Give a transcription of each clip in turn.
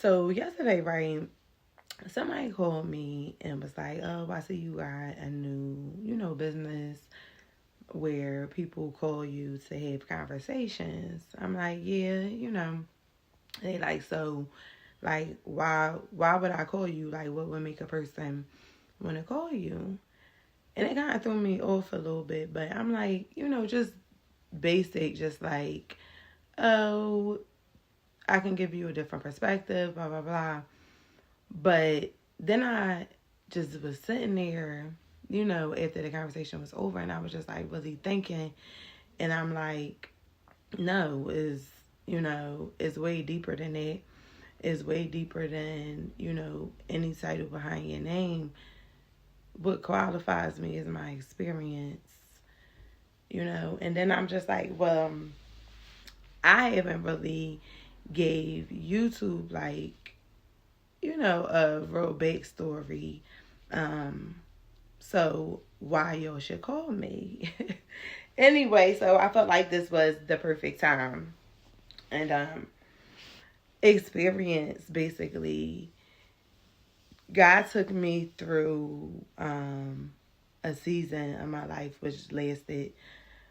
So yesterday, right, somebody called me and was like, "Oh, I see you got a new, business where people call you to have conversations." I'm like, "Yeah, They like, so, like, why would I call you? Like, what would make a person want to call you?" And it kind of threw me off a little bit, but I'm like, just basic, just like, "Oh, I can give you a different perspective, blah blah blah." But then I just was sitting there, after the conversation was over, and I was just like really thinking, and I'm like, no, is way deeper than that. Is way deeper than, any title behind your name. What qualifies me is my experience, and then I'm just like, well, I haven't really gave YouTube like, a real backstory. So why y'all should call me? Anyway, so I felt like this was the perfect time. And experience, basically, God took me through a season of my life which lasted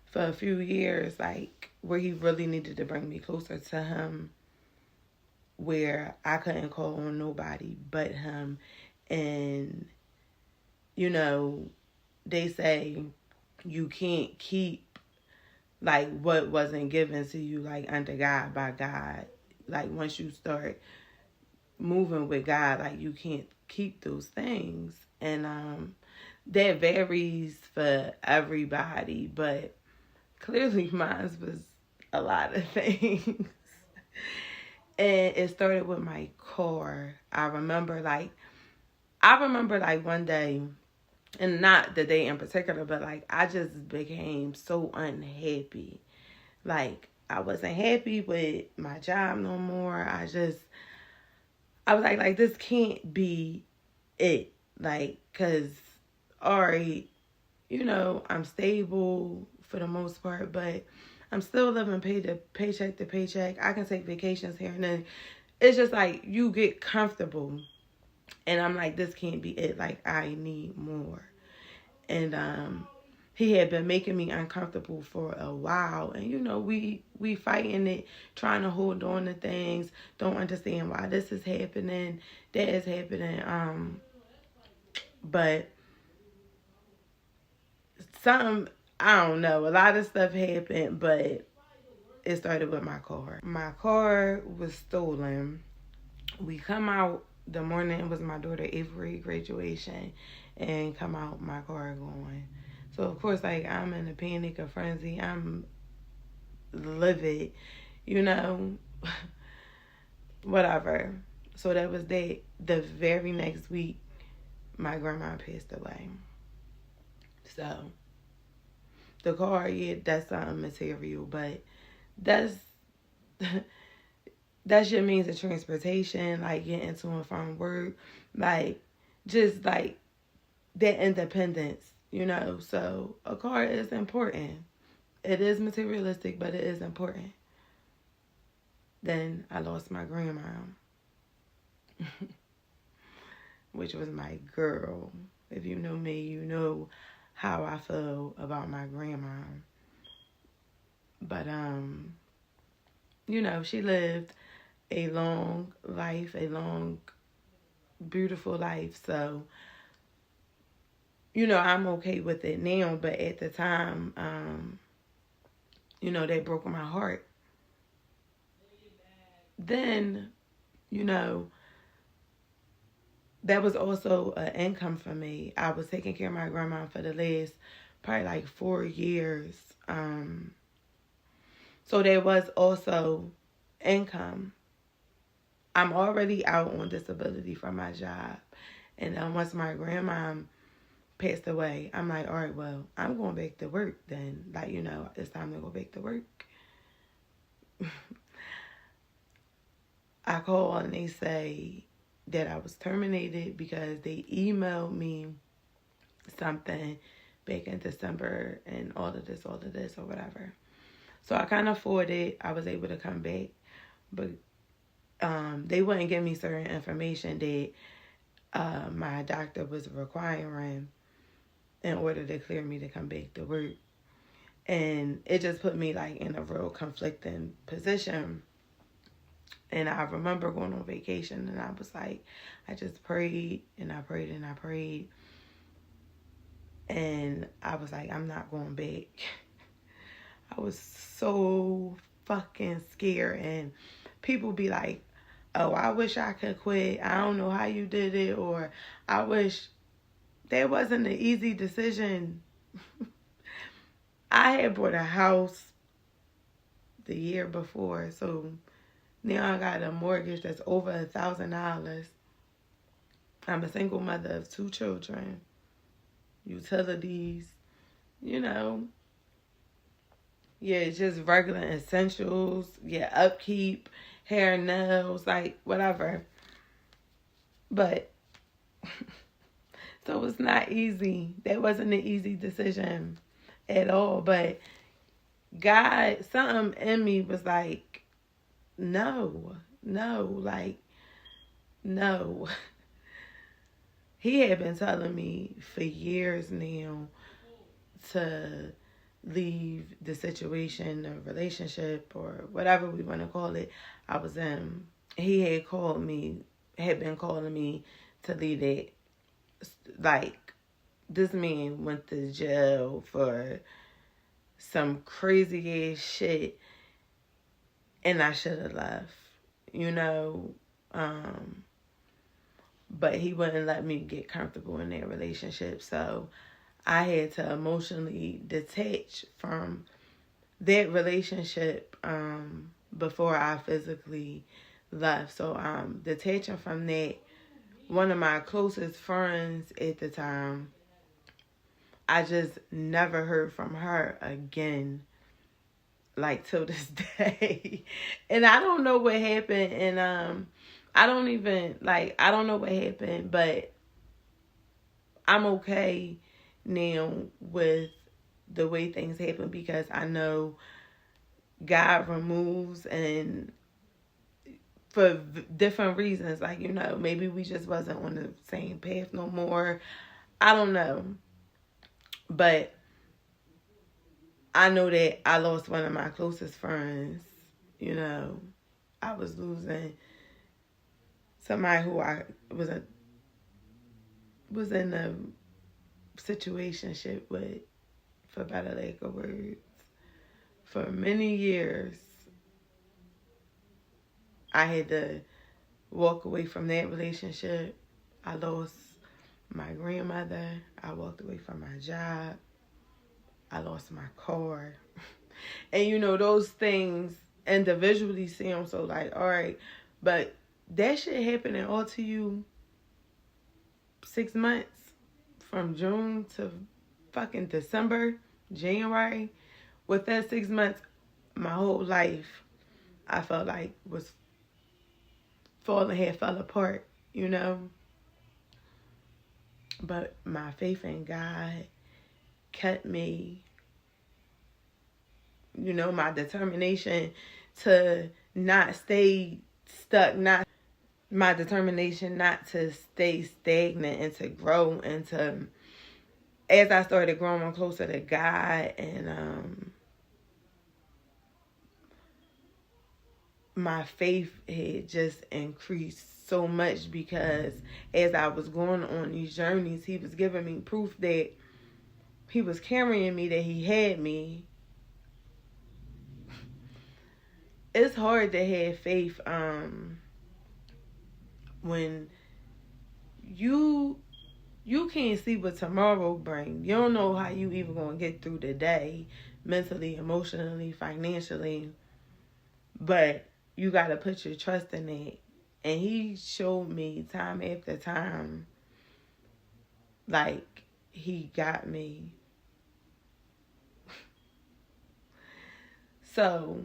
for a few years, like where he really needed to bring me closer to him, where I couldn't call on nobody but him. And, they say you can't keep like what wasn't given to you, like under God, by God. Like once you start moving with God, like you can't keep those things. And that varies for everybody, but clearly mine was a lot of things. And it started with my car. I remember like one day, and not the day in particular, but like I just became so unhappy. Like I wasn't happy with my job no more. I was like this can't be it. Like, cause alright, I'm stable for the most part, but I'm still living paycheck to paycheck. I can take vacations here and then. It's just like you get comfortable, and I'm like, this can't be it. Like I need more. And he had been making me uncomfortable for a while, and we fighting it, trying to hold on to things, don't understand why this is happening, that is happening. But something, I don't know, a lot of stuff happened, but it started with my car was stolen. We come out the morning, it was my daughter eighth grade graduation, and come out, my car gone. So of course, like, I'm in a panic, a frenzy, I'm livid, you know, whatever. So that was that. The very next week, my grandma passed away. So the car, yeah, that's something material, but that's that's your means of transportation, like getting to and from work, like just like that independence, So a car is important. It is materialistic, but it is important. Then I lost my grandma, which was my girl. If you know me, you know how I feel about my grandma. But she lived a long life, a long, beautiful life. So, I'm okay with it now. But at the time, they broke my heart. Then, that was also an income for me. I was taking care of my grandma for the last probably like 4 years. So there was also income. I'm already out on disability from my job. And once my grandma passed away, I'm like, all right, well, I'm going back to work then. Like, it's time to go back to work. I call and they say that I was terminated because they emailed me something back in December and all of this or whatever. So I kind of fought it. I was able to come back. But they wouldn't give me certain information that my doctor was requiring in order to clear me to come back to work. And it just put me like in a real conflicting position. And I remember going on vacation and I was like, I just prayed and I prayed and I prayed. And I was like, I'm not going back. I was so fucking scared. And people be like, oh, I wish I could quit. I don't know how you did it. Or I wish. That wasn't an easy decision. I had bought a house the year before. So now I got a mortgage that's over $1,000. I'm a single mother of 2 children. Utilities, you know. Yeah, just regular essentials. Yeah, upkeep, hair, nails, like whatever. But, so it's not easy. That wasn't an easy decision at all. But God, something in me was like, no, like, no. He had been telling me for years now to leave the situation, the relationship, or whatever we want to call it, I was in. He had been calling me to leave it. Like, this man went to jail for some crazy ass shit, and I should have left, you know. But he wouldn't let me get comfortable in that relationship. So I had to emotionally detach from that relationship before I physically left. So detaching from that, one of my closest friends at the time, I just never heard from her again, like till this day. And I don't know what happened. And I don't know what happened, but I'm okay now with the way things happen because I know God removes, and for different reasons, like, you know, maybe we just wasn't on the same path no more. I don't know. But I know that I lost one of my closest friends, you know. I was losing somebody who I was in a situationship with, for better lack of words, for many years. I had to walk away from that relationship. I lost my grandmother. I walked away from my job. I lost my car. And you know, those things individually seem so like, all right, but that shit happening all to you 6 months from June to fucking December, January. With that 6 months, my whole life, I felt like was fell apart, you know. But my faith in God kept me, you know, my determination to not stay stuck, my determination not to stay stagnant and to grow, and to, as I started growing closer to God, and my faith had just increased so much because as I was going on these journeys, he was giving me proof that he was carrying me, that he had me. It's hard to have faith when you can't see what tomorrow brings. You don't know how you even gonna get through the day, mentally, emotionally, financially, but you gotta put your trust in it. And he showed me time after time, like, he got me. So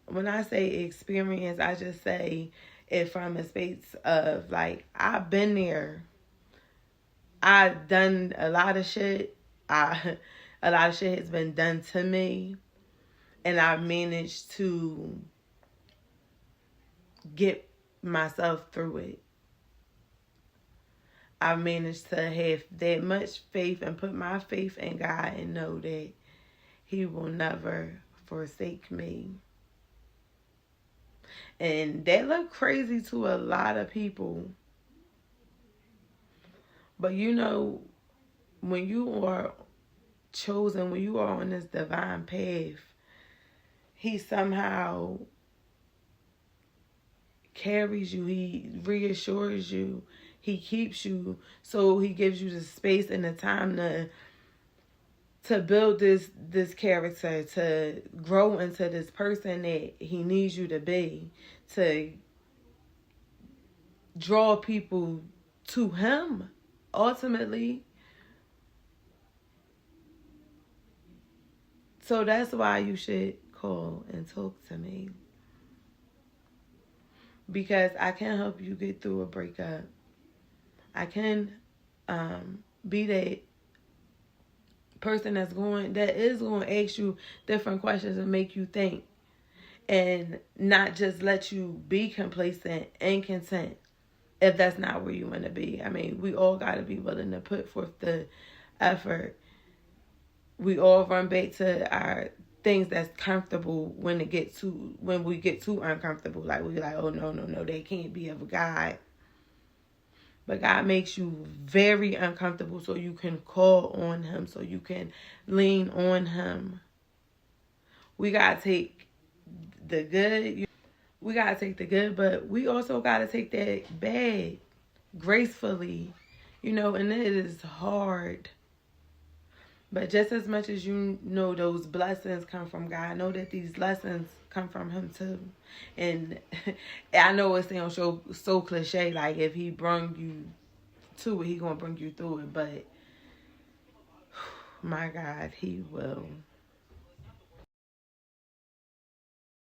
when I say experience, I just say it from a space of, like, I've been there. I've done a lot of shit. A lot of shit has been done to me. And I've managed to get myself through it. I managed to have that much faith and put my faith in God and know that He will never forsake me. And that looked crazy to a lot of people. But you know, when you are chosen, when you are on this divine path, He somehow carries you. He reassures you. He keeps you. So He gives you the space and the time to build this character, to grow into this person that He needs you to be, to draw people to Him ultimately. So that's why you should call and talk to me, because I can help you get through a breakup. I can be that person that is going to ask you different questions and make you think, and not just let you be complacent and content if that's not where you want to be. I mean, we all got to be willing to put forth the effort. We all run back to our things that's comfortable when we get too uncomfortable. Like, we like, oh, no, they can't be of God. But God makes you very uncomfortable so you can call on Him, so you can lean on Him. We got to take the good. We got to take the good, but we also got to take that bad gracefully, and it is hard. But just as much as you know those blessings come from God, know that these lessons come from Him too. And I know it sounds so cliche, like if He brung you to it, He gonna bring you through it. But my God, He will.